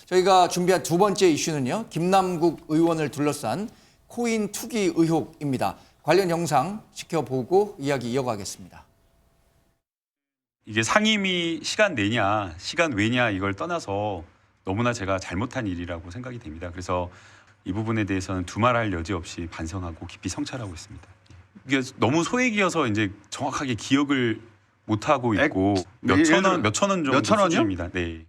저희가 준비한 두 번째 이슈는요. 김남국 의원을 둘러싼 코인 투기 의혹입니다. 관련 영상 지켜보고 이야기 이어가겠습니다. 이게 상임위 시간 내냐, 시간 외냐 이걸 떠나서 너무나 제가 잘못한 일이라고 생각이 됩니다. 그래서 이 부분에 대해서는 두말할 여지 없이 반성하고 깊이 성찰하고 있습니다. 이게 너무 소액이어서 이제 정확하게 기억을 못 하고 있고 몇천 원 정도 수준입니다. 네.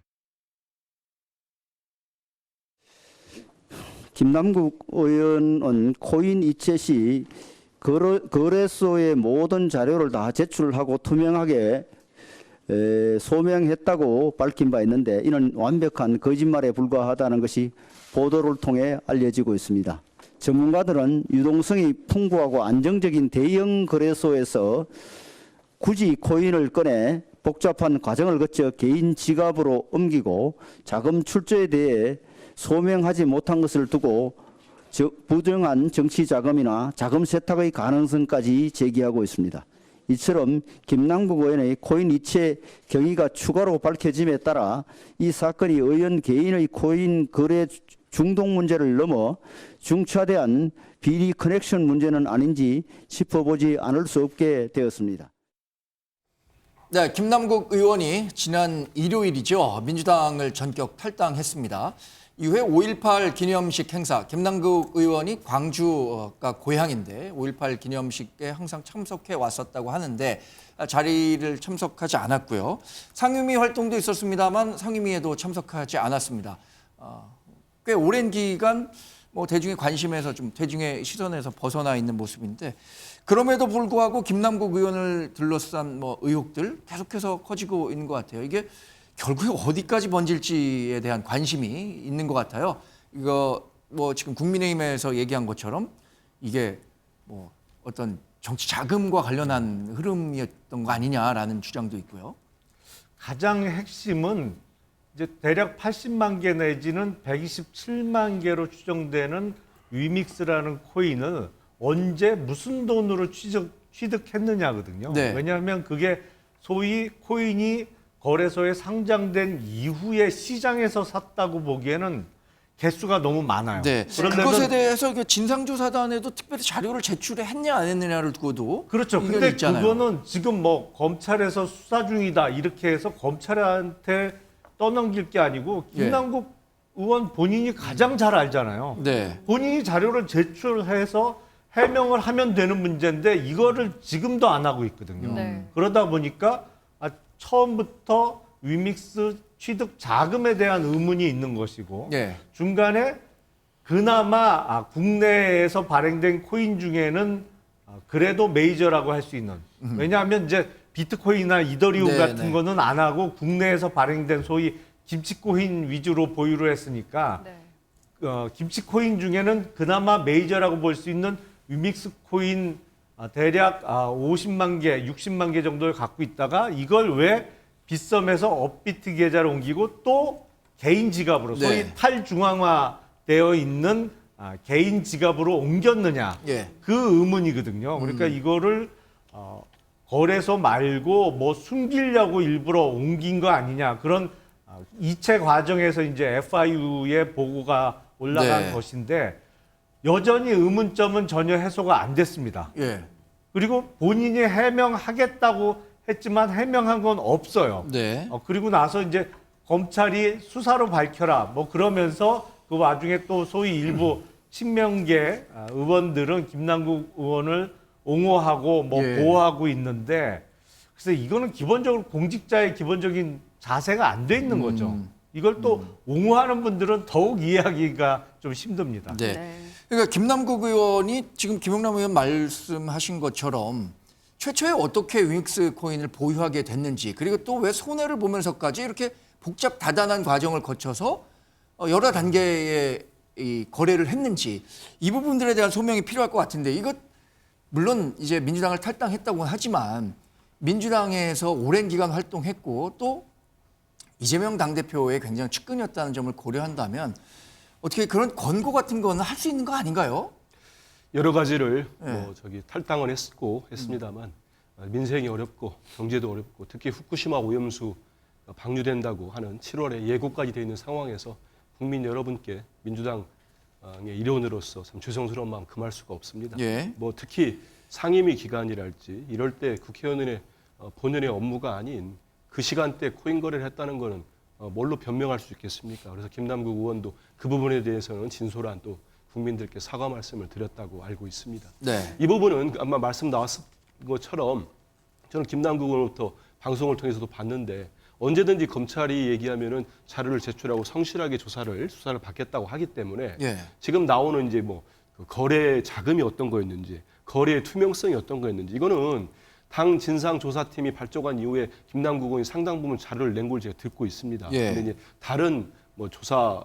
김남국 의원은 코인 이체 시 거래소의 모든 자료를 다 제출하고 투명하게 소명했다고 밝힌 바 있는데 이는 완벽한 거짓말에 불과하다는 것이 보도를 통해 알려지고 있습니다. 전문가들은 유동성이 풍부하고 안정적인 대형 거래소에서 굳이 코인을 꺼내 복잡한 과정을 거쳐 개인 지갑으로 옮기고 자금 출처에 대해 소명하지 못한 것을 두고 부정한 정치 자금이나 자금 세탁의 가능성까지 제기하고 있습니다. 이처럼 김남국 의원의 코인 이체 경위가 추가로 밝혀짐에 따라 이 사건이 의원 개인의 코인 거래 중독 문제를 넘어 중차대한 비리 커넥션 문제는 아닌지 짚어보지 않을 수 없게 되었습니다. 네, 김남국 의원이 지난 일요일이죠. 민주당을 전격 탈당했습니다. 이후에 5.18 기념식 행사, 김남국 의원이 광주가 고향인데 5.18 기념식에 항상 참석해 왔었다고 하는데 자리를 참석하지 않았고요. 상임위 활동도 있었습니다만 상임위에도 참석하지 않았습니다. 꽤 오랜 기간 대중의 관심에서 좀 대중의 시선에서 벗어나 있는 모습인데 그럼에도 불구하고 김남국 의원을 둘러싼 의혹들 계속해서 커지고 있는 것 같아요. 이게 결국에 어디까지 번질지에 대한 관심이 있는 것 같아요. 이거 지금 국민의힘에서 얘기한 것처럼 이게 어떤 정치 자금과 관련한 흐름이었던 거 아니냐라는 주장도 있고요. 가장 핵심은 이제 대략 80만 개 내지는 127만 개로 추정되는 위믹스라는 코인을 언제 무슨 돈으로 취득했느냐거든요. 네. 왜냐하면 그게 소위 코인이 거래소에 상장된 이후에 시장에서 샀다고 보기에는 개수가 너무 많아요. 네. 그것에 대해서 진상조사단에도 특별히 자료를 제출했냐 안 했느냐를 두고도 그렇죠. 근데 있잖아요. 그거는 지금 검찰에서 수사 중이다 이렇게 해서 검찰한테 떠넘길 게 아니고 김남국 의원 본인이 가장 잘 알잖아요. 네. 본인이 자료를 제출해서 해명을 하면 되는 문제인데 이거를 지금도 안 하고 있거든요. 네. 그러다 보니까 처음부터 위믹스 취득 자금에 대한 의문이 있는 것이고 네. 중간에 그나마 국내에서 발행된 코인 중에는 그래도 메이저라고 할 수 있는 왜냐하면 이제 비트코인이나 이더리움 네, 같은 네. 거는 안 하고 국내에서 발행된 소위 김치코인 위주로 보유를 했으니까 네. 김치코인 중에는 그나마 메이저라고 볼 수 있는 위믹스 코인 대략 50만 개, 60만 개 정도를 갖고 있다가 이걸 왜 빗썸에서 업비트 계좌로 옮기고 또 개인 지갑으로 네. 소위 탈중앙화되어 있는 개인 지갑으로 옮겼느냐 그 의문이거든요. 그러니까 이거를 거래소 말고 숨기려고 일부러 옮긴 거 아니냐 그런 이체 과정에서 이제 FIU의 보고가 올라간 것인데 여전히 의문점은 전혀 해소가 안 됐습니다. 예. 그리고 본인이 해명하겠다고 했지만 해명한 건 없어요. 네. 그리고 나서 이제 검찰이 수사로 밝혀라 그러면서 그 와중에 또 소위 일부 친명계 의원들은 김남국 의원을 옹호하고 보호하고 있는데 그래서 이거는 기본적으로 공직자의 기본적인 자세가 안 돼 있는 거죠. 이걸 또 옹호하는 분들은 더욱 이해하기가 좀 힘듭니다. 네. 네. 그러니까 김남국 의원이 지금 김영남 의원 말씀하신 것처럼 최초에 어떻게 위믹스 코인을 보유하게 됐는지 그리고 또 왜 손해를 보면서까지 이렇게 복잡 다단한 과정을 거쳐서 여러 단계의 이 거래를 했는지 이 부분들에 대한 소명이 필요할 것 같은데 이것 물론 이제 민주당을 탈당했다고 하지만 민주당에서 오랜 기간 활동했고 또 이재명 당대표의 굉장히 측근이었다는 점을 고려한다면 어떻게 그런 권고 같은 거는 할 수 있는 거 아닌가요? 여러 가지를 네. 탈당을 했습니다만 민생이 어렵고 경제도 어렵고 특히 후쿠시마 오염수 방류된다고 하는 7월에 예고까지 되어 있는 상황에서 국민 여러분께 민주당의 일원으로서 참 죄송스러운 마음 금할 수가 없습니다. 예. 뭐 특히 상임위 기간이랄지 이럴 때 국회의원의 본연의 업무가 아닌 그 시간대 코인 거래를 했다는 거는 뭘로 변명할 수 있겠습니까? 그래서 김남국 의원도 그 부분에 대해서는 진솔한 또 국민들께 사과 말씀을 드렸다고 알고 있습니다. 네. 이 부분은 아마 말씀 나왔던 것처럼 저는 김남국 의원부터 방송을 통해서도 봤는데 언제든지 검찰이 얘기하면은 자료를 제출하고 성실하게 수사를 받겠다고 하기 때문에 예. 지금 나오는 이제 뭐 그 거래 자금이 어떤 거였는지 거래의 투명성이 어떤 거였는지 이거는 당 진상조사팀이 발족한 이후에 김남국 의원이 상당 부분 자료를 낸 걸 제가 듣고 있습니다. 예. 근데 이제 다른 뭐 조사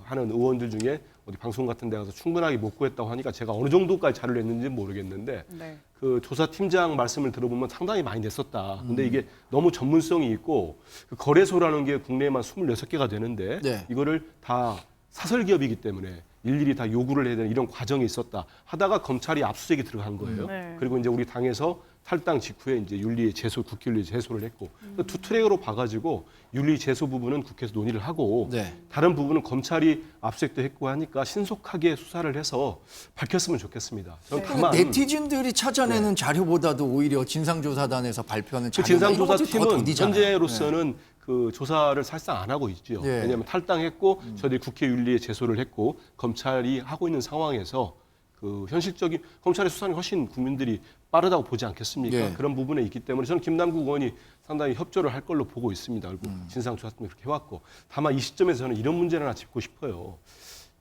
하는 의원들 중에 어디 방송 같은 데 가서 충분하게 못 구했다고 하니까 제가 어느 정도까지 자료를 냈는지 모르겠는데 네. 그 조사팀장 말씀을 들어보면 상당히 많이 냈었다. 근데 이게 너무 전문성이 있고 그 거래소라는 게 국내에만 26개가 되는데 네. 이거를 다 사설 기업이기 때문에 일일이 다 요구를 해야 되는 이런 과정이 있었다. 하다가 검찰이 압수수색이 들어간 거예요. 네. 그리고 이제 우리 당에서 탈당 직후에 이제 윤리 제소, 국회 윤리 제소를 했고 두 트랙으로 봐가지고 윤리 제소 부분은 국회에서 논의를 하고 네. 다른 부분은 검찰이 압수수색도 했고 하니까 신속하게 수사를 해서 밝혔으면 좋겠습니다. 저는 네. 다만 네티즌들이 찾아내는 자료보다도 오히려 진상조사단에서 발표하는 그 자료가 이런 것들이 더 진상조사팀은 더디잖아요. 현재로서는 그 조사를 사실상 안 하고 있죠. 예. 왜냐하면 탈당했고 저희들이 국회 윤리에 제소를 했고 검찰이 하고 있는 상황에서 그 현실적인 검찰의 수사는 훨씬 국민들이 빠르다고 보지 않겠습니까? 예. 그런 부분에 있기 때문에 저는 김남국 의원이 상당히 협조를 할 걸로 보고 있습니다. 그리고 진상조사팀이 그렇게 해왔고 다만 이 시점에서 저는 이런 문제를 하나 짚고 싶어요.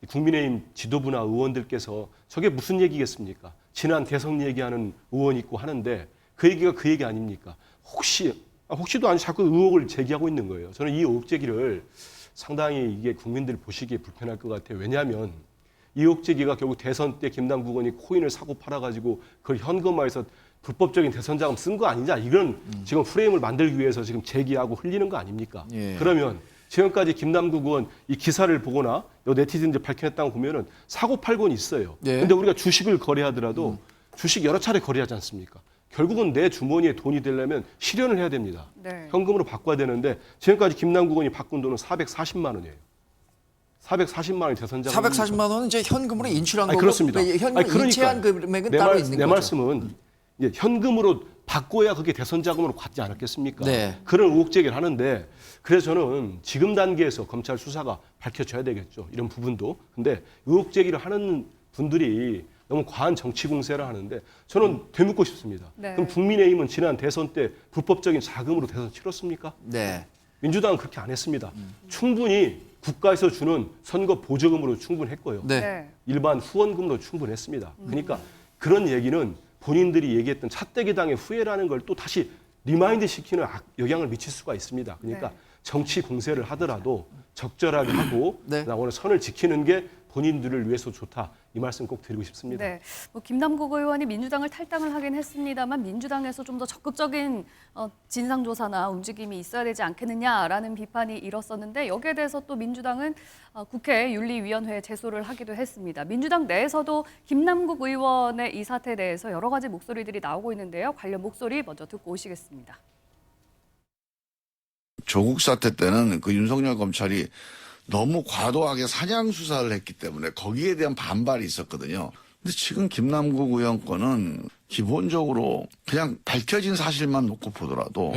이 국민의힘 지도부나 의원들께서 저게 무슨 얘기겠습니까? 지난 대선 얘기하는 의원이 있고 하는데 그 얘기가 그 얘기 아닙니까? 혹시도 아니 자꾸 의혹을 제기하고 있는 거예요. 저는 이 의혹 제기를 상당히 이게 국민들 보시기에 불편할 것 같아요. 왜냐하면 이 의혹 제기가 결국 대선 때 김남국 의원이 코인을 사고 팔아가지고 그걸 현금화해서 불법적인 대선 자금 쓴 거 아니냐 이런 지금 프레임을 만들기 위해서 지금 제기하고 흘리는 거 아닙니까? 예. 그러면 지금까지 김남국 의원 이 기사를 보거나 요 네티즌들 밝혀냈다고 보면은 사고 팔고는 있어요. 예. 근데 우리가 주식을 거래하더라도 주식 여러 차례 거래하지 않습니까? 결국은 내 주머니에 돈이 되려면 실현을 해야 됩니다. 네. 현금으로 바꿔야 되는데 지금까지 김남국 의원이 바꾼 돈은 440만 원이에요. 440만 원이 대선 자금. 440만 원은 이제 현금으로 인출한 아니, 거고 그렇습니다. 현금 아니, 그러니까요. 인체한 금액은 따로 있는 내 거죠. 말씀은 이제 현금으로 바꿔야 그게 대선 자금으로 갖지 않았겠습니까? 네. 그런 의혹 제기를 하는데 그래서 저는 지금 단계에서 검찰 수사가 밝혀져야 되겠죠. 이런 부분도. 근데 의혹 제기를 하는 분들이 너무 과한 정치 공세를 하는데 저는 되묻고 싶습니다. 네. 그럼 국민의힘은 지난 대선 때 불법적인 자금으로 대선 치렀습니까? 네. 민주당은 그렇게 안 했습니다. 충분히 국가에서 주는 선거 보조금으로 충분했고요. 네. 네. 일반 후원금도 충분했습니다. 그러니까 그런 얘기는 본인들이 얘기했던 차떼기당의 후회라는 걸 또 다시 리마인드 시키는 영향을 미칠 수가 있습니다. 그러니까 네. 정치 공세를 하더라도 적절하게 하고 네. 오늘 선을 지키는 게 본인들을 위해서 좋다. 이 말씀 꼭 드리고 싶습니다. 네, 뭐 김남국 의원이 민주당을 탈당을 하긴 했습니다만 민주당에서 좀 더 적극적인 진상조사나 움직임이 있어야 되지 않겠느냐라는 비판이 일었었는데 여기에 대해서 또 민주당은 국회 윤리위원회에 제소를 하기도 했습니다. 민주당 내에서도 김남국 의원의 이 사태에 대해서 여러 가지 목소리들이 나오고 있는데요. 관련 목소리 먼저 듣고 오시겠습니다. 조국 사태 때는 그 윤석열 검찰이 너무 과도하게 사냥 수사를 했기 때문에 거기에 대한 반발이 있었거든요. 근데 지금 김남국 의원 건은 기본적으로 그냥 밝혀진 사실만 놓고 보더라도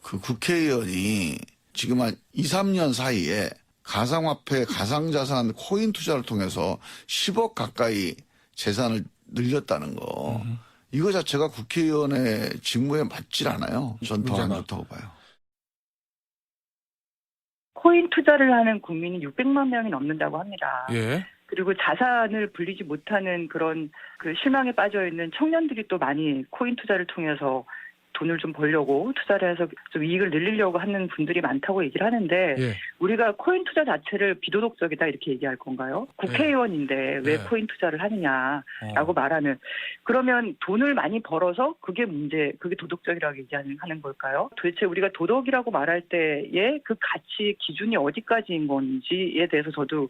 그 국회의원이 지금 한 2, 3년 사이에 가상화폐, 가상자산, 코인 투자를 통해서 10억 가까이 재산을 늘렸다는 거. 이거 자체가 국회의원의 직무에 맞질 않아요. 전 더 안 좋다고 봐요. 코인 투자를 하는 국민이 600만 명이 넘는다고 합니다. 예. 그리고 자산을 불리지 못하는 그런 그 실망에 빠져 있는 청년들이 또 많이 코인 투자를 통해서 돈을 좀 벌려고 투자를 해서 좀 이익을 늘리려고 하는 분들이 많다고 얘기를 하는데 예. 우리가 코인 투자 자체를 비도덕적이다 이렇게 얘기할 건가요? 국회의원인데 왜 예. 코인 투자를 하느냐라고 말하면 그러면 돈을 많이 벌어서 그게 그게 도덕적이라고 얘기하는 걸까요? 도대체 우리가 도덕이라고 말할 때의 그 가치 기준이 어디까지인 건지에 대해서 저도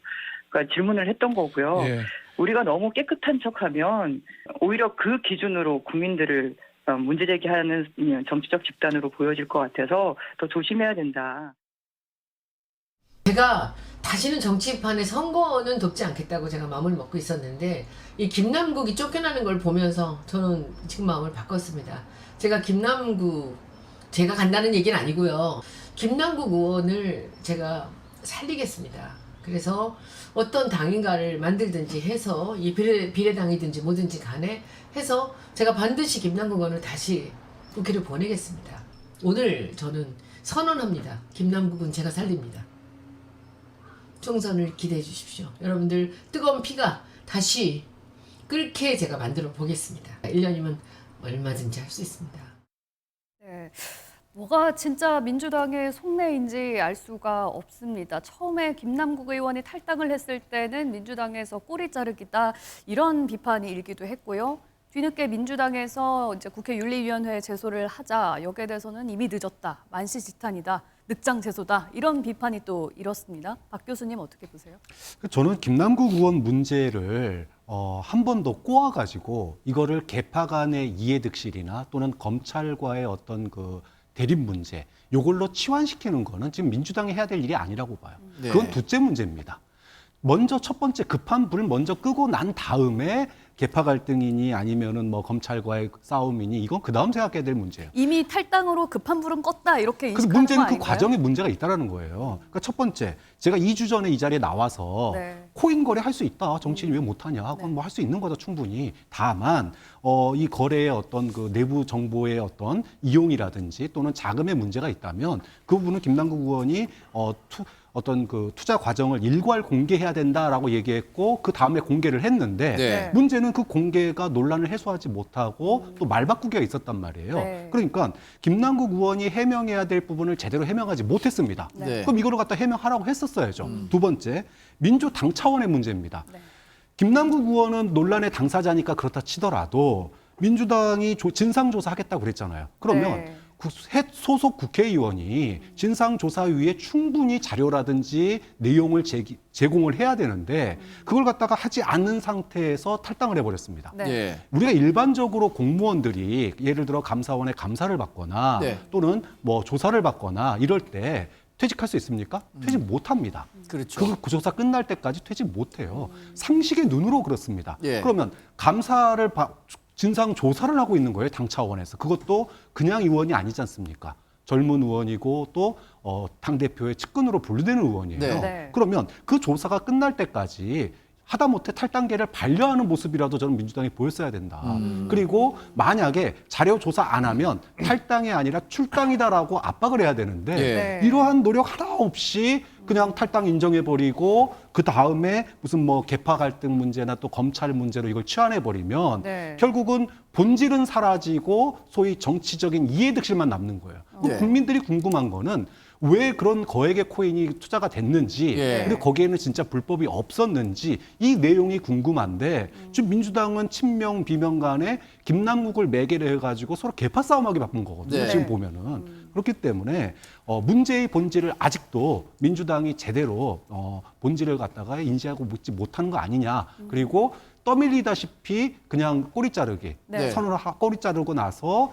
그러니까 질문을 했던 거고요. 예. 우리가 너무 깨끗한 척하면 오히려 그 기준으로 국민들을 문제 제기하는 정치적 집단으로 보여질 것 같아서 더 조심해야 된다. 제가 다시는 정치판에 선거는 돕지 않겠다고 제가 마음을 먹고 있었는데 이 김남국이 쫓겨나는 걸 보면서 저는 지금 마음을 바꿨습니다. 제가 제가 간다는 얘기는 아니고요. 김남국 의원을 제가 살리겠습니다. 그래서 어떤 당인가를 만들든지 해서 이 비례당이든지 뭐든지 간에 해서 제가 반드시 김남국 의원을 다시 국회를 보내겠습니다. 오늘 저는 선언합니다. 김남국은 제가 살립니다. 총선을 기대해 주십시오. 여러분들 뜨거운 피가 다시 끓게 제가 만들어 보겠습니다. 1년이면 얼마든지 할 수 있습니다. 네. 뭐가 진짜 민주당의 속내인지 알 수가 없습니다. 처음에 김남국 의원이 탈당을 했을 때는 민주당에서 꼬리 자르기다 이런 비판이 일기도 했고요. 뒤늦게 민주당에서 이제 국회 윤리위원회에 제소를 하자 여기에 대해서는 이미 늦었다, 만시지탄이다, 늑장제소다 이런 비판이 또 일었습니다. 박 교수님 어떻게 보세요? 저는 김남국 의원 문제를 한 번 더 꼬아가지고 이거를 개파 간의 이해득실이나 또는 검찰과의 어떤 그 대립 문제 요걸로 치환시키는 거는 지금 민주당이 해야 될 일이 아니라고 봐요. 네. 그건 둘째 문제입니다. 먼저 첫 번째 급한 불을 먼저 끄고 난 다음에 개파 갈등이니 아니면은 뭐 검찰과의 싸움이니 이건 그 다음 생각해야 될 문제예요. 이미 탈당으로 급한 불은 껐다 이렇게 그래서 인식하는 거 문제는 그 아닌가요? 과정에 문제가 있다라는 거예요. 그러니까 첫 번째, 제가 2주 전에 이 자리에 나와서 네. 코인 거래 할 수 있다. 정치인이 왜 못하냐. 그건 뭐 할 수 있는 거죠, 충분히. 다만 이 거래의 어떤 그 내부 정보의 어떤 이용이라든지 또는 자금의 문제가 있다면 그 부분은 김남국 의원이 어떤 그 투자 과정을 일괄 공개해야 된다라고 얘기했고 그 다음에 공개를 했는데 네. 문제는 그 공개가 논란을 해소하지 못하고 또 말바꾸기가 있었단 말이에요. 네. 그러니까 김남국 의원이 해명해야 될 부분을 제대로 해명하지 못했습니다. 네. 그럼 이거를 갖다 해명하라고 했었어야죠. 두 번째, 민주당 차원의 문제입니다. 네. 김남국 의원은 논란의 당사자니까 그렇다 치더라도 민주당이 진상조사하겠다고 그랬잖아요. 그러면 네. 소속 국회의원이 진상조사위에 충분히 자료라든지 내용을 제공을 해야 되는데 그걸 갖다가 하지 않는 상태에서 탈당을 해버렸습니다. 네. 예. 우리가 일반적으로 공무원들이 예를 들어 감사원의 감사를 받거나 네. 또는 뭐 조사를 받거나 이럴 때 퇴직할 수 있습니까? 퇴직 못 합니다. 그렇죠. 그 조사 끝날 때까지 퇴직 못 해요. 상식의 눈으로 그렇습니다. 예. 그러면 감사를 진상 조사를 하고 있는 거예요, 당 차원에서. 그것도 그냥 의원이 아니지 않습니까? 젊은 의원이고 또 당대표의 측근으로 분류되는 의원이에요. 네. 네. 그러면 그 조사가 끝날 때까지 하다못해 탈당계를 반려하는 모습이라도 저는 민주당이 보였어야 된다. 그리고 만약에 자료 조사 안 하면 탈당이 아니라 출당이다라고 압박을 해야 되는데 예. 네. 이러한 노력 하나 없이 그냥 탈당 인정해버리고 그 다음에 무슨 뭐 개파 갈등 문제나 또 검찰 문제로 이걸 치환해버리면 네. 결국은 본질은 사라지고 소위 정치적인 이해득실만 남는 거예요. 네. 국민들이 궁금한 거는 왜 그런 거액의 코인이 투자가 됐는지 예. 근데 거기에는 진짜 불법이 없었는지 이 내용이 궁금한데 지금 민주당은 친명 비명 간에 김남국을 매개로 해가지고 서로 개파 싸움하기 바쁜 거거든요. 네. 지금 보면은 그렇기 때문에 문제의 본질을 아직도 민주당이 제대로 본질을 갖다가 인지하고 묻지 못하는 거 아니냐. 그리고 떠밀리다시피 그냥 꼬리 자르기 네. 꼬리 자르고 나서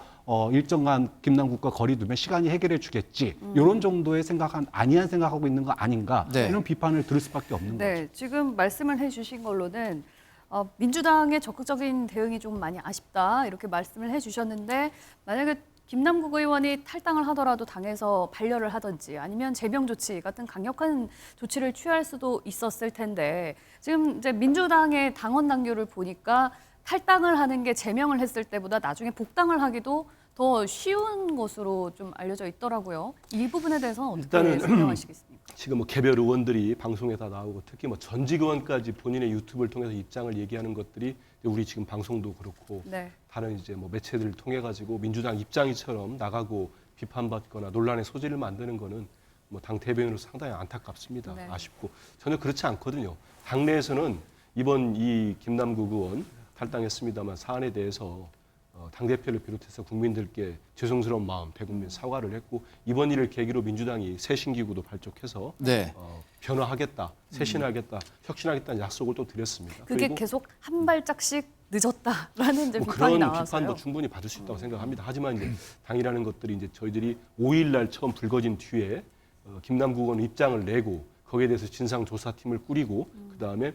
일정한 김남국과 거리 두면 시간이 해결해 주겠지. 이런 정도의 아니한 생각하고 있는 거 아닌가. 네. 이런 비판을 들을 수밖에 없는 거죠. 네, 지금 말씀을 해주신 걸로는 민주당의 적극적인 대응이 좀 많이 아쉽다 이렇게 말씀을 해주셨는데 만약에 김남국 의원이 탈당을 하더라도 당에서 반려를 하든지 아니면 제명 조치 같은 강력한 조치를 취할 수도 있었을 텐데 지금 이제 민주당의 당원 당규를 보니까 탈당을 하는 게 제명을 했을 때보다 나중에 복당을 하기도 더 쉬운 것으로 좀 알려져 있더라고요. 이 부분에 대해서는 어떻게 일단은 설명하시겠습니까? 지금 뭐 개별 의원들이 방송에 다 나오고 특히 뭐 전직 의원까지 본인의 유튜브를 통해서 입장을 얘기하는 것들이 우리 지금 방송도 그렇고 네. 다른 이제 뭐 매체들을 통해 가지고 민주당 입장이처럼 나가고 비판받거나 논란의 소지를 만드는 거는 뭐 당 대변인으로 상당히 안타깝습니다. 네. 아쉽고 전혀 그렇지 않거든요. 당내에서는 이번 이 김남국 의원 탈당했습니다만 사안에 대해서 당대표를 비롯해서 국민들께 죄송스러운 마음, 대국민 사과를 했고 이번 일을 계기로 민주당이 새 신기구도 발족해서 네. 변화하겠다, 쇄신하겠다, 혁신하겠다는 약속을 또 드렸습니다. 그게 그리고 계속 한 발짝씩 늦었다라는 이제 뭐 비판이 그런 나와서요. 비판도 충분히 받을 수 있다고 생각합니다. 하지만 이제 당이라는 것들이 이제 저희들이 5일 날 처음 불거진 뒤에 김남국 의원 입장을 내고 거기에 대해서 진상조사팀을 꾸리고 그다음에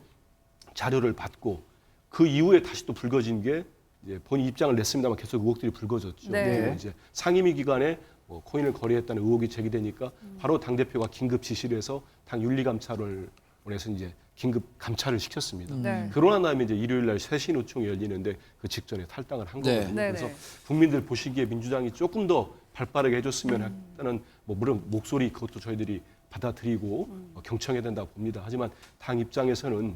자료를 받고 그 이후에 다시 또 불거진 게 이제 본인 입장을 냈습니다만 계속 의혹들이 불거졌죠. 네. 그리고 이제 상임위 기관에 뭐 코인을 거래했다는 의혹이 제기되니까 바로 당 대표가 긴급 지시를 해서 당 윤리감찰원에서 이제 긴급 감찰을 시켰습니다. 네. 그러나 다음에 이제 일요일 날 쇄신 의총이 열리는데 그 직전에 탈당을 한 네. 거거든요. 네, 그래서 네. 국민들 보시기에 민주당이 조금 더 발빠르게 해줬으면 하는 뭐 물론 목소리 그것도 저희들이 받아들이고 경청해야 된다고 봅니다. 하지만 당 입장에서는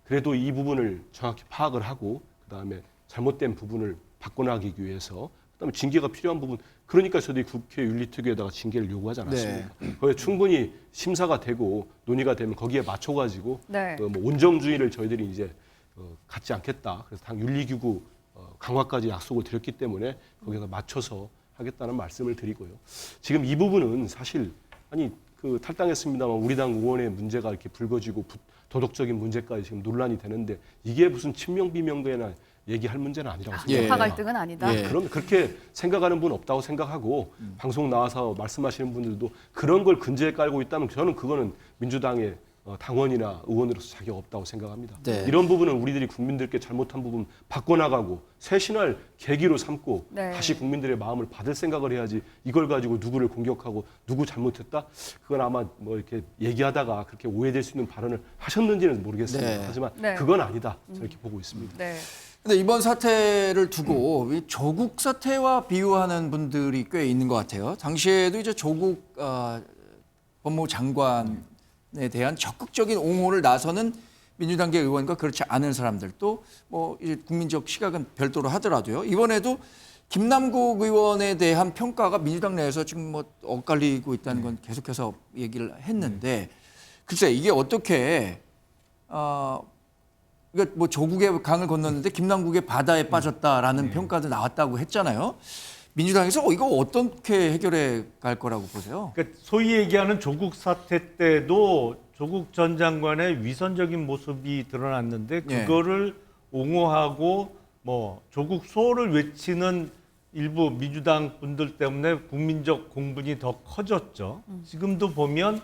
그래도 이 부분을 정확히 파악을 하고 그다음에 잘못된 부분을 바꿔나가기 위해서 그다음에 징계가 필요한 부분 그러니까 저희들이 국회 윤리특위에다가 징계를 요구하지 않았습니까? 거기에 충분히 심사가 되고 논의가 되면 거기에 맞춰가지고 네. 뭐 온정주의를 저희들이 이제 갖지 않겠다. 그래서 당 윤리기구 강화까지 약속을 드렸기 때문에 거기에서 맞춰서 하겠다는 말씀을 드리고요. 지금 이 부분은 사실 아니 그 탈당했습니다만 우리 당 의원의 문제가 이렇게 불거지고 도덕적인 문제까지 지금 논란이 되는데 이게 무슨 친명 비명계나 얘기할 문제는 아니라고 생각합니다. 우파 갈등은 아니다. 예. 그럼 그렇게 생각하는 분 없다고 생각하고 방송 나와서 말씀하시는 분들도 그런 걸 근저에 깔고 있다면 저는 그거는 민주당의 당원이나 의원으로서 자격 없다고 생각합니다. 네. 이런 부분은 우리들이 국민들께 잘못한 부분 바꿔나가고 쇄신할 계기로 삼고 네. 다시 국민들의 마음을 받을 생각을 해야지 이걸 가지고 누구를 공격하고 누구 잘못했다? 그건 아마 뭐 이렇게 얘기하다가 그렇게 오해될 수 있는 발언을 하셨는지는 모르겠습니다. 네. 하지만 네. 그건 아니다. 저는 이렇게 보고 있습니다. 네. 근데 이번 사태를 두고 이 조국 사태와 비유하는 분들이 꽤 있는 것 같아요. 당시에도 이제 조국 법무부 장관에 대한 적극적인 옹호를 나서는 민주당계 의원과 그렇지 않은 사람들도 뭐 이제 국민적 시각은 별도로 하더라도요. 이번에도 김남국 의원에 대한 평가가 민주당 내에서 지금 뭐 엇갈리고 있다는 건 계속해서 얘기를 했는데 글쎄 이게 어떻게 그러니까 뭐 조국의 강을 건넜는데 김남국의 바다에 빠졌다라는 평가도 나왔다고 했잖아요. 민주당에서 이거 어떻게 해결해 갈 거라고 보세요? 그러니까 소위 얘기하는 조국 사태 때도 조국 전 장관의 위선적인 모습이 드러났는데 그거를 옹호하고 뭐 조국 수호를 외치는 일부 민주당 분들 때문에 국민적 공분이 더 커졌죠. 지금도 보면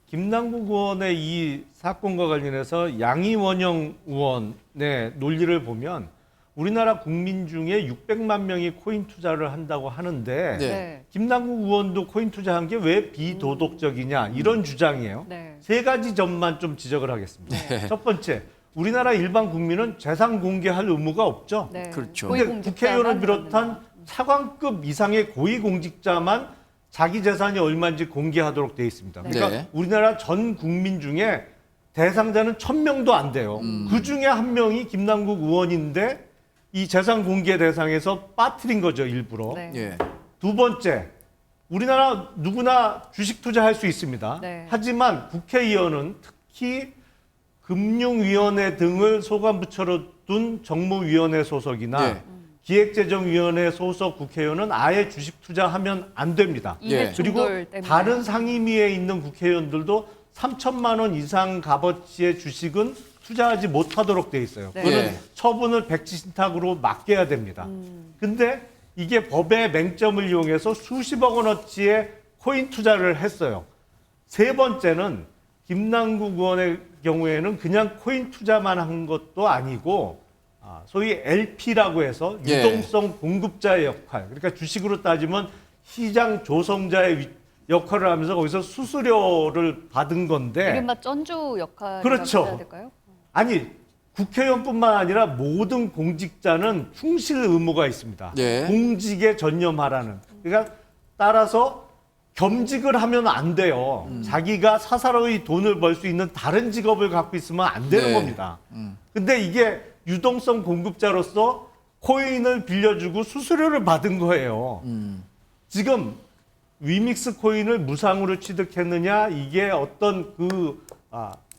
김남국 의원의 이 사건과 관련해서 양이원영 의원의 논리를 보면 우리나라 국민 중에 600만 명이 코인 투자를 한다고 하는데 네. 김남국 의원도 코인 투자한 게 왜 비도덕적이냐 이런 주장이에요. 네. 세 가지 점만 좀 지적을 하겠습니다. 첫 번째, 우리나라 일반 국민은 재산 공개할 의무가 없죠. 네. 그렇죠. 근데 고위공직자만 국회의원을 비롯한 그러면. 차관급 이상의 고위공직자만 자기 재산이 얼마인지 공개하도록 되어 있습니다. 그러니까 네. 우리나라 전 국민 중에 대상자는 1000명도 안 돼요. 그 중에 한 명이 김남국 의원인데 이 재산 공개 대상에서 빠뜨린 거죠, 일부러. 네. 예. 두 번째, 우리나라 누구나 주식 투자할 수 있습니다. 네. 하지만 국회의원은 특히 금융위원회 등을 소관부처로 둔 정무위원회 소속이나 네. 기획재정위원회 소속 국회의원은 아예 주식 투자하면 안 됩니다. 예. 그리고 충돌 때문에. 다른 상임위에 있는 국회의원들도 3천만 원 이상 값어치의 주식은 투자하지 못하도록 돼 있어요. 네. 그거는 예. 처분을 백지신탁으로 맡겨야 됩니다. 근데 이게 법의 맹점을 이용해서 수십억 원어치의 코인 투자를 했어요. 세 번째는 김남국 의원의 경우에는 그냥 코인 투자만 한 것도 아니고 소위 LP라고 해서 예. 유동성 공급자의 역할. 그러니까 주식으로 따지면 시장 조성자의 역할을 하면서 거기서 수수료를 받은 건데 이른바 전주 역할이라고 그렇죠. 해야 될까요? 아니 국회의원뿐만 아니라 모든 공직자는 충실 의무가 있습니다. 예. 공직에 전념하라는. 그러니까 따라서 겸직을 하면 안 돼요. 자기가 사사로이 돈을 벌 수 있는 다른 직업을 갖고 있으면 안 되는 네. 겁니다. 근데 이게 유동성 공급자로서 코인을 빌려주고 수수료를 받은 거예요. 지금 위믹스 코인을 무상으로 취득했느냐 이게 어떤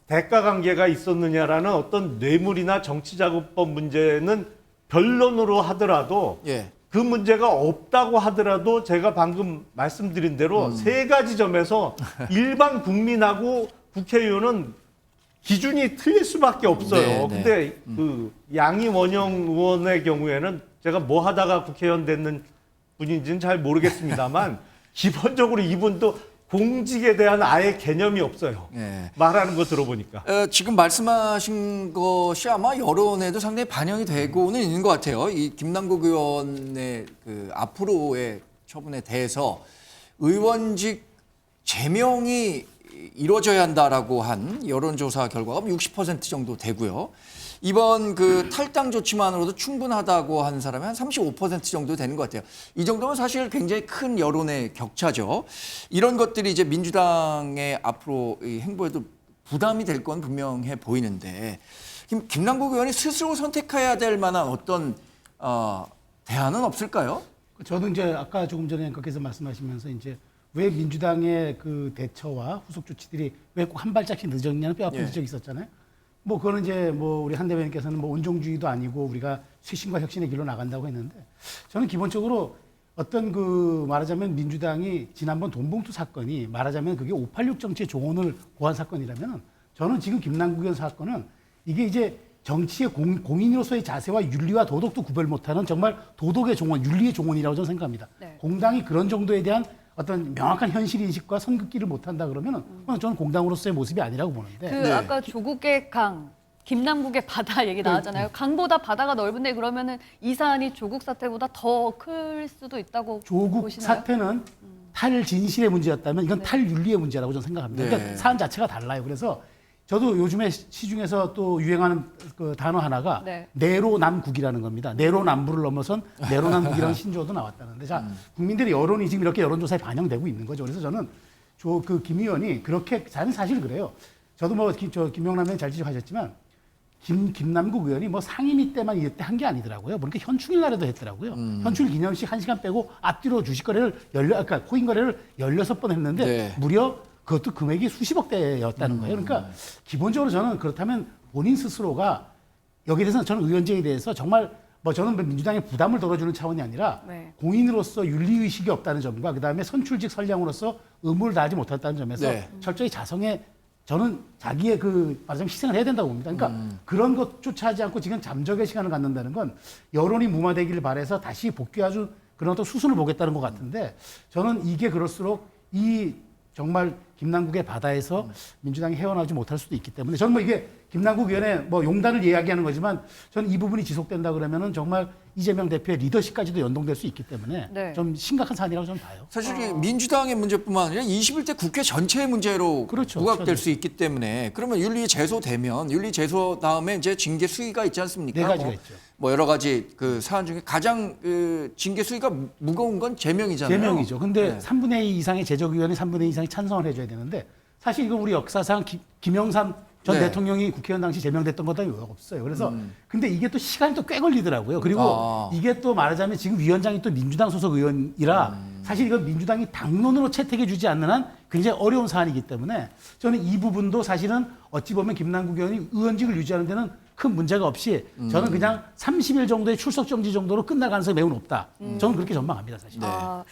대가 관계가 있었느냐라는 어떤 뇌물이나 정치자금법 문제는 변론으로 하더라도 예. 그 문제가 없다고 하더라도 제가 방금 말씀드린 대로 세 가지 점에서 일반 국민하고 국회의원은 기준이 틀릴 수밖에 없어요. 네, 네. 근데 그 양이원영 의원의 경우에는 제가 뭐 하다가 국회의원 됐는 분인지는 잘 모르겠습니다만 기본적으로 이분도 공직에 대한 아예 개념이 없어요. 예. 말하는 거 들어보니까. 지금 말씀하신 것이 아마 여론에도 상당히 반영이 되고는 있는 것 같아요. 이 김남국 의원의 그 앞으로의 처분에 대해서 의원직 제명이 이루어져야 한다라고 한 여론조사 결과가 60% 정도 되고요. 이번 그 탈당 조치만으로도 충분하다고 하는 사람이 한 35% 정도 되는 것 같아요. 이 정도면 사실 굉장히 큰 여론의 격차죠. 이런 것들이 이제 민주당의 앞으로 이 행보에도 부담이 될 건 분명해 보이는데 김남국 의원이 스스로 선택해야 될 만한 어떤 대안은 없을까요? 저도 이제 아까 조금 전에 앵커께서 말씀하시면서 이제 왜 민주당의 그 대처와 후속 조치들이 왜 꼭 한 발짝씩 늦었냐는 뼈아픈 예. 지적이 있었잖아요. 뭐 그거는 이제 뭐 우리 한 대변인께서는 뭐 온종주의도 아니고 우리가 쇄신과 혁신의 길로 나간다고 했는데 저는 기본적으로 어떤 그 말하자면 민주당이 지난번 돈봉투 사건이 말하자면 그게 586 정치의 종언을 고한 사건이라면 저는 지금 김남국 의원 사건은 이게 이제 정치의 공인으로서의 자세와 윤리와 도덕도 구별 못하는 정말 도덕의 종언, 윤리의 종언이라고 저는 생각합니다. 네. 공당이 그런 정도에 대한 어떤 명확한 현실 인식과 선긋기를 못한다 그러면은 그건 저는 공당으로서의 모습이 아니라고 보는데. 그 아까 조국의 강, 김남국의 바다 얘기 나왔잖아요. 강보다 바다가 넓은데 그러면은 이 사안이 조국 사태보다 더 클 수도 있다고 조국 보시나요? 사태는 탈진실의 문제였다면 이건 탈윤리의 문제라고 저는 생각합니다. 네. 그러니까 사안 자체가 달라요. 그래서 저도 요즘에 시중에서 또 유행하는 그 단어 하나가 네. 내로남국이라는 겁니다. 내로남부를 넘어선 내로남국이라는 신조어도 나왔다는데, 자 국민들의 여론이 지금 이렇게 여론조사에 반영되고 있는 거죠. 그래서 저는 그 김 의원이 그렇게 저는 사실 그래요. 저도 뭐 김영남 의원 잘 지적하셨지만 김남국 의원이 뭐 상임위 때만 이때 한 게 아니더라고요. 보니까 현충일 날에도 했더라고요. 현충일 기념식 1시간 빼고 앞뒤로 주식거래를 그러니까 코인거래를 16번 했는데 네. 무려 그것도 금액이 수십억 대였다는 거예요. 그러니까 기본적으로 저는 그렇다면 본인 스스로가 여기에 대해서는 저는 의원직에 대해서 정말 뭐 저는 민주당에 부담을 덜어주는 차원이 아니라 네. 공인으로서 윤리의식이 없다는 점과 그다음에 선출직 선량으로서 의무를 다하지 못했다는 점에서 네. 철저히 자성에 저는 자기의 그 말하자면 희생을 해야 된다고 봅니다. 그러니까 그런 것조차 하지 않고 지금 잠적의 시간을 갖는다는 건 여론이 무마되기를 바라서 다시 복귀하는 그런 어떤 수순을 보겠다는 것 같은데 저는 이게 그럴수록 이 정말 김남국의 바다에서 민주당이 헤어나오지 못할 수도 있기 때문에 저는 뭐 이게 김남국 의원의 뭐 용단을 이야기하는 거지만 저는 이 부분이 지속된다 그러면은 정말 이재명 대표의 리더십까지도 연동될 수 있기 때문에 네. 좀 심각한 사안이라고 저는 봐요. 사실 이 민주당의 문제뿐만 아니라 21대 국회 전체의 문제로 그렇죠. 부각될 그렇죠. 수 있기 때문에 그러면 윤리 제소되면 윤리 제소 다음에 이제 징계 수위가 있지 않습니까? 네 가지가 있죠. 뭐 여러 가지 그 사안 중에 가장 그 징계 수위가 무거운 건 제명이잖아요. 제명이죠. 근데 네. 3분의 2 이상의 제적의원이 3분의 2 이상이 찬성을 해줘야 되는데 사실 이건 우리 역사상 김영삼 전 네. 대통령이 국회의원 당시 제명됐던 것도 없어요. 그래서 근데 이게 또 시간이 또 꽤 걸리더라고요. 그리고 이게 또 말하자면 지금 위원장이 또 민주당 소속 의원이라 사실 이건 민주당이 당론으로 채택해 주지 않는 한 굉장히 어려운 사안이기 때문에 저는 이 부분도 사실은 어찌 보면 김남국 의원이 의원직을 유지하는 데는 큰 문제가 없이 저는 그냥 30일 정도의 출석 정지 정도로 끝날 가능성이 매우 높다. 저는 그렇게 전망합니다, 사실. 아,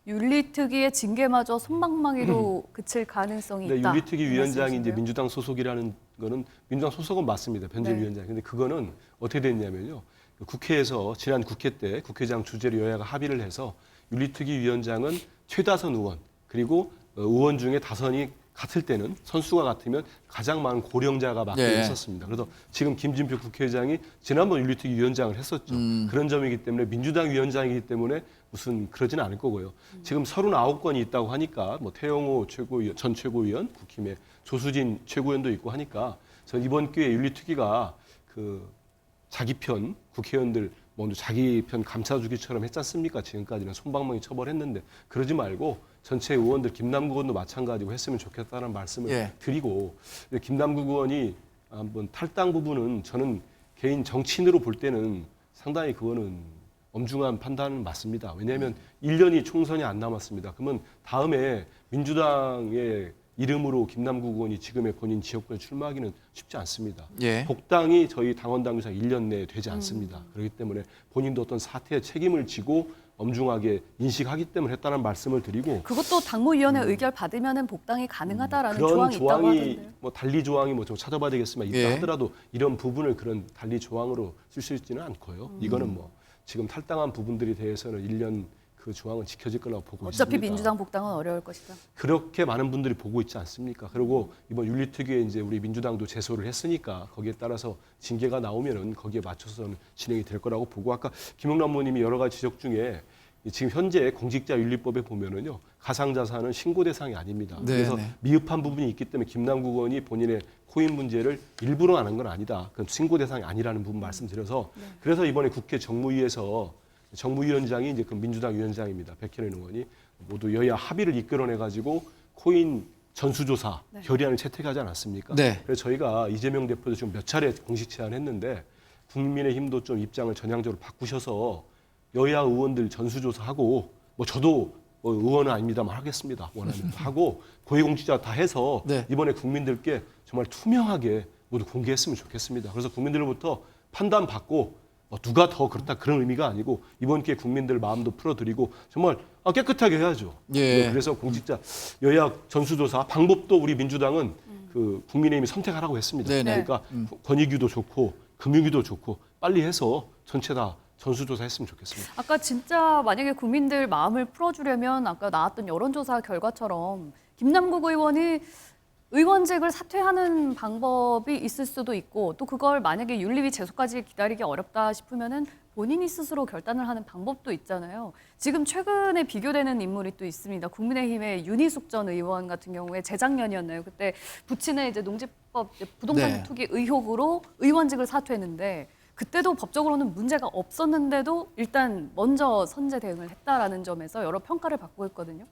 윤리특위의 징계마저 손방망이로 그칠 가능성이 근데 있다. 윤리특위 위원장이 이제 말씀이신데요? 민주당 소속이라는 거는 민주당 소속은 맞습니다. 변재일 네. 위원장. 근데 그거는 어떻게 됐냐면요. 국회에서 지난 국회 때 국회의장 주재로 여야가 합의를 해서 윤리특위 위원장은 최다선 의원 그리고 의원 중에 다선이 같을 때는 선수가 같으면 가장 많은 고령자가 맡게 네. 했었습니다. 그래서 지금 김진표 국회의장이 지난번 윤리특위 위원장을 했었죠. 그런 점이기 때문에 민주당 위원장이기 때문에 무슨 그러지는 않을 거고요. 지금 39건이 있다고 하니까 뭐 태영호 최고위원, 전 최고위원, 국힘의 조수진 최고위원도 있고 하니까 전 이번 기회에 윤리특위가 그 자기 편 국회의원들 먼저 자기 편 감싸주기처럼 했지 않습니까? 지금까지는 손방망이 처벌했는데 그러지 말고 전체 의원들 김남국 의원도 마찬가지고 했으면 좋겠다는 말씀을 예. 드리고 근데 김남국 의원이 한번 탈당 부분은 저는 개인 정치인으로 볼 때는 상당히 그거는 엄중한 판단은 맞습니다. 왜냐하면 1년이 총선이 안 남았습니다. 그러면 다음에 민주당의 이름으로 김남국 의원이 지금의 본인 지역구에 출마하기는 쉽지 않습니다. 예. 복당이 저희 당원 당규상 1년 내에 되지 않습니다. 그렇기 때문에 본인도 어떤 사태에 책임을 지고 엄중하게 인식하기 때문에 했다는 말씀을 드리고 그것도 당무위원회 의결 받으면은 복당이 가능하다라는 그런 조항이 있다고 조항이 하던데요. 뭐 달리 조항이 뭐 좀 찾아봐야 되겠지만 있다 예. 하더라도 이런 부분을 그런 달리 조항으로 쓸 수 있지는 않고요. 이거는 뭐 지금 탈당한 부분들에 대해서는 1년 그 조항은 지켜질 거라고 보고 어차피 있습니다. 민주당 복당은 어려울 것이다. 그렇게 많은 분들이 보고 있지 않습니까? 그리고 이번 윤리특위에 이제 우리 민주당도 제소를 했으니까 거기에 따라서 징계가 나오면은 거기에 맞춰서는 진행이 될 거라고 보고 아까 김영남 의원님이 여러 가지 지적 중에 지금 현재 공직자윤리법에 보면은요 가상자산은 신고 대상이 아닙니다. 네, 그래서 네. 미흡한 부분이 있기 때문에 김남국 의원이 본인의 코인 문제를 일부러 하는 건 아니다. 그건 신고 대상이 아니라는 부분 말씀드려서 그래서 이번에 국회 정무위에서 정무위원장이 이제 그 민주당 위원장입니다. 백현현 의원이 모두 여야 합의를 이끌어내 가지고 코인 전수조사 결의안을 채택하지 않았습니까? 네. 그래서 저희가 이재명 대표도 지금 몇 차례 공식 제안했는데 국민의힘도 좀 입장을 전향적으로 바꾸셔서 여야 의원들 전수조사하고 뭐 저도 의원은 아닙니다만 하겠습니다. 원하면 하고 고위공직자 다 해서 네. 이번에 국민들께 정말 투명하게 모두 공개했으면 좋겠습니다. 그래서 국민들로부터 판단받고 누가 더 그렇다 그런 의미가 아니고 이번 기회에 국민들 마음도 풀어드리고 정말 깨끗하게 해야죠. 예. 그래서 공직자 여야 전수조사 방법도 우리 민주당은 그 국민의힘이 선택하라고 했습니다. 네네. 그러니까 권익위도 좋고 금융위도 좋고 빨리 해서 전체 다 전수조사했으면 좋겠습니다. 아까 진짜 만약에 국민들 마음을 풀어주려면 아까 나왔던 여론조사 결과처럼 김남국 의원이 의원직을 사퇴하는 방법이 있을 수도 있고 또 그걸 만약에 윤리위 제소까지 기다리기 어렵다 싶으면은 본인이 스스로 결단을 하는 방법도 있잖아요. 지금 최근에 비교되는 인물이 또 있습니다. 국민의힘의 윤희숙 전 의원 같은 경우에 재작년이었나요? 그때 부친의 이제 농지법 부동산 네. 투기 의혹으로 의원직을 사퇴했는데 그때도 법적으로는 문제가 없었는데도 일단 먼저 선제 대응을 했다라는 점에서 여러 평가를 받고 있거든요.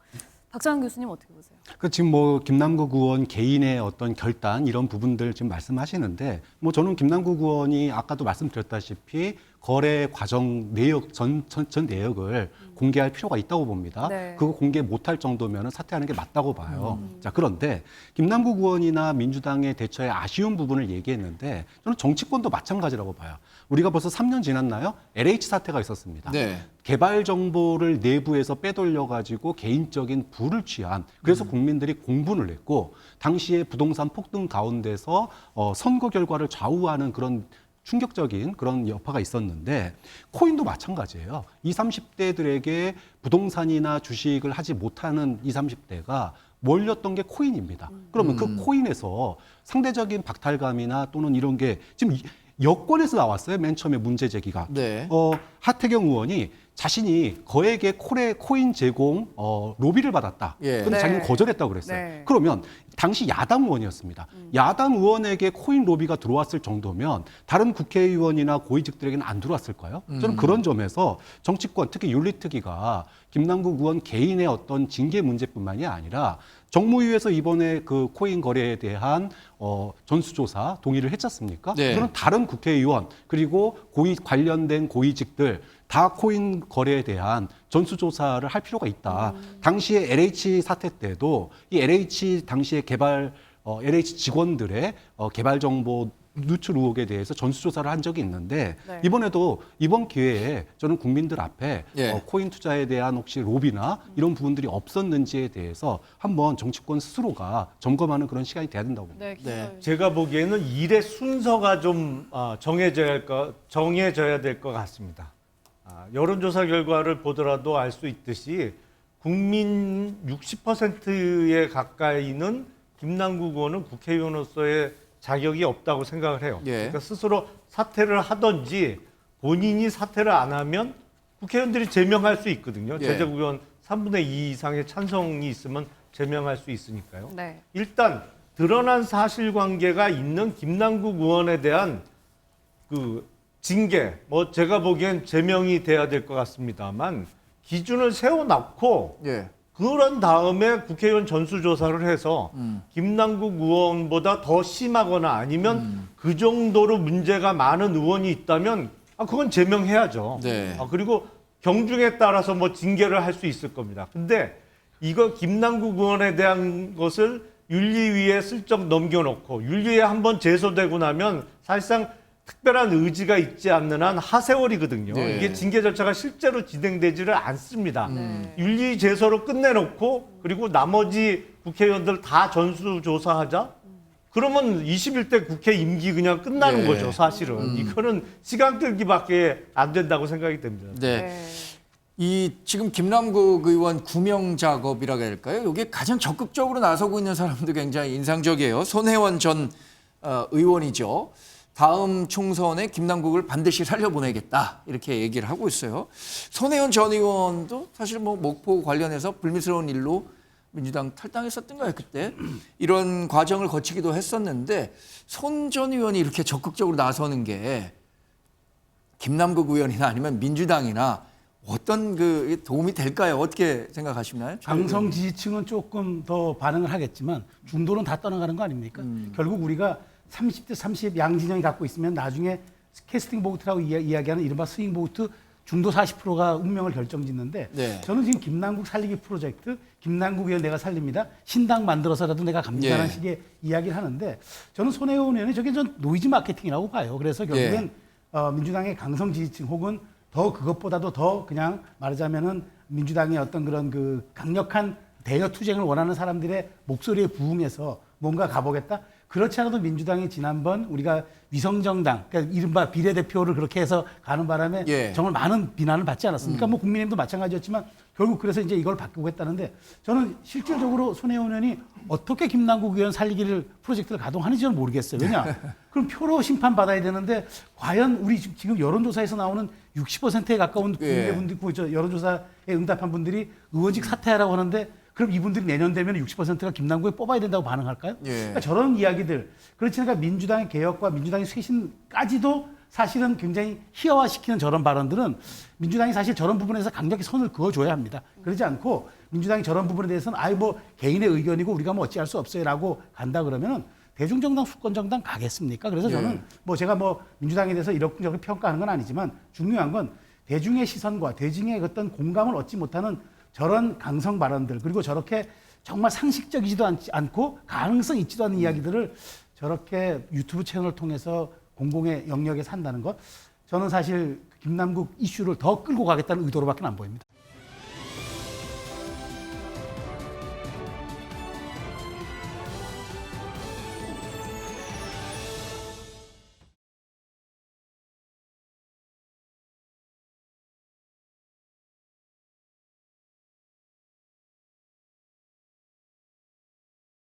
박장훈 교수님 어떻게 보세요? 그 지금 뭐 김남국 의원 개인의 어떤 결단 이런 부분들 지금 말씀하시는데 뭐 저는 김남국 의원이 아까도 말씀드렸다시피 거래 과정 내역 전 내역을 공개할 필요가 있다고 봅니다. 네. 그거 공개 못할 정도면 사퇴하는 게 맞다고 봐요. 자 그런데 김남국 의원이나 민주당의 대처에 아쉬운 부분을 얘기했는데 저는 정치권도 마찬가지라고 봐요. 우리가 벌써 3년 지났나요? LH 사태가 있었습니다. 네. 개발 정보를 내부에서 빼돌려 가지고 개인적인 부를 취한 그래서 국민들이 공분을 했고 당시에 부동산 폭등 가운데서 선거 결과를 좌우하는 그런 충격적인 그런 여파가 있었는데 코인도 마찬가지예요. 20, 30대들에게 부동산이나 주식을 하지 못하는 20, 30대가 몰렸던 게 코인입니다. 그러면 그 코인에서 상대적인 박탈감이나 또는 이런 게 지금 여권에서 나왔어요. 맨 처음에 문제 제기가. 네. 하태경 의원이 자신이 거액의 코인 제공 로비를 받았다. 예. 그런데 네. 자기는 거절했다고 그랬어요. 네. 그러면 당시 야당 의원이었습니다. 야당 의원에게 코인 로비가 들어왔을 정도면 다른 국회의원이나 고위직들에게는 안 들어왔을까요? 저는 그런 점에서 정치권 특히 윤리특위가 김남국 의원 개인의 어떤 징계 문제뿐만이 아니라 정무위에서 이번에 그 코인 거래에 대한 전수조사 동의를 했지 않습니까? 네. 그런 다른 국회의원 그리고 관련된 고위직들 다 코인 거래에 대한 전수조사를 할 필요가 있다. 당시에 LH 사태 때도 이 LH 당시에 LH 직원들의 개발 정보 누출 의혹에 대해서 전수조사를 한 적이 있는데 네. 이번에도 이번 기회에 저는 국민들 앞에 예. 코인 투자에 대한 혹시 로비나 이런 부분들이 없었는지에 대해서 한번 정치권 스스로가 점검하는 그런 시간이 돼야 된다고 봅니다. 네, 네. 제가 보기에는 일의 순서가 좀 정해져야 될 것 같습니다. 여론조사 결과를 보더라도 알 수 있듯이 국민 60%에 가까이는 김남국 의원은 국회의원으로서의 자격이 없다고 생각을 해요. 예. 그러니까 스스로 사퇴를 하든지 본인이 사퇴를 안 하면 국회의원들이 제명할 수 있거든요. 예. 제적의원 3분의 2 이상의 찬성이 있으면 제명할 수 있으니까요. 네. 일단 드러난 사실관계가 있는 김남국 의원에 대한 그 징계, 뭐 제가 보기엔 제명이 돼야 될 것 같습니다만 기준을 세워놓고 예. 그런 다음에 국회의원 전수조사를 해서 김남국 의원보다 더 심하거나 아니면 그 정도로 문제가 많은 의원이 있다면 그건 제명해야죠. 네. 그리고 경중에 따라서 뭐 징계를 할 수 있을 겁니다. 근데 이거 김남국 의원에 대한 것을 윤리위에 슬쩍 넘겨놓고 윤리위에 한번 제소되고 나면 사실상 특별한 의지가 있지 않는 한 하세월이거든요. 네. 이게 징계 절차가 실제로 진행되지를 않습니다. 윤리 제소로 끝내놓고 그리고 나머지 국회의원들 다 전수조사하자? 그러면 21대 국회 임기 그냥 끝나는 예. 거죠, 사실은. 이거는 시간 끌기밖에 안 된다고 생각이 됩니다. 네. 네. 이 지금 김남국 의원 구명 작업이라고 해야 할까요? 이게 가장 적극적으로 나서고 있는 사람도 굉장히 인상적이에요. 손혜원 전 의원이죠. 다음 총선에 김남국을 반드시 살려보내겠다 이렇게 얘기를 하고 있어요. 손혜원 전 의원도 사실 뭐 목포 관련해서 불미스러운 일로 민주당 탈당했었던가요 그때? 이런 과정을 거치기도 했었는데 손 전 의원이 이렇게 적극적으로 나서는 게 김남국 의원이나 아니면 민주당이나 어떤 그 도움이 될까요? 어떻게 생각하시나요? 강성 지지층은 조금 더 반응을 하겠지만 중도는 다 떠나가는 거 아닙니까? 결국 우리가 30대 30 양진영이 갖고 있으면 나중에 캐스팅 보트라고 이야기하는 이른바 스윙 보트 중도 40%가 운명을 결정짓는데 네. 저는 지금 김남국 살리기 프로젝트, 김남국 의원 내가 살립니다. 신당 만들어서라도 내가 갑니다라는 예. 식의 이야기를 하는데 저는 손혜원 의원이 저게 전 노이즈 마케팅이라고 봐요. 그래서 결국엔 민주당의 강성 지지층 혹은 더 그것보다도 더 그냥 말하자면은 민주당의 어떤 그런 그 강력한 대여 투쟁을 원하는 사람들의 목소리에 부응해서 뭔가 가보겠다. 그렇지 않아도 민주당이 지난번 우리가 위성정당, 그러니까 이른바 비례대표를 그렇게 해서 가는 바람에 예. 정말 많은 비난을 받지 않았습니까? 뭐 국민의힘도 마찬가지였지만 결국 그래서 이제 이걸 바꾸겠다는데 저는 실질적으로 손혜원 의원이 어떻게 김남국 의원 살리기를 프로젝트를 가동하는지 저는 모르겠어요. 왜냐? 그럼 표로 심판받아야 되는데 과연 우리 지금 여론조사에서 나오는 60%에 가까운 국민분들, 여론조사에 응답한 분들이 의원직 사퇴하라고 하는데 그럼 이분들이 내년 되면 60%가 김남국을 뽑아야 된다고 반응할까요? 예. 그러니까 저런 이야기들, 그렇지 않으니까 민주당의 개혁과 민주당의 쇄신까지도 사실은 굉장히 희화화시키는 저런 발언들은 민주당이 사실 저런 부분에서 강력히 선을 그어줘야 합니다. 그러지 않고 민주당이 저런 부분에 대해서는 아이 뭐 개인의 의견이고 우리가 뭐 어찌할 수 없어요라고 간다 그러면은 대중정당 수권정당 가겠습니까? 그래서 저는 뭐 제가 뭐 민주당에 대해서 이렇게 저렇게 평가하는 건 아니지만 중요한 건 대중의 시선과 대중의 어떤 공감을 얻지 못하는 저런 강성 발언들 그리고 저렇게 정말 상식적이지도 않고 가능성 있지도 않은 이야기들을 저렇게 유튜브 채널을 통해서 공공의 영역에 산다는 것 저는 사실 김남국 이슈를 더 끌고 가겠다는 의도로밖에 안 보입니다.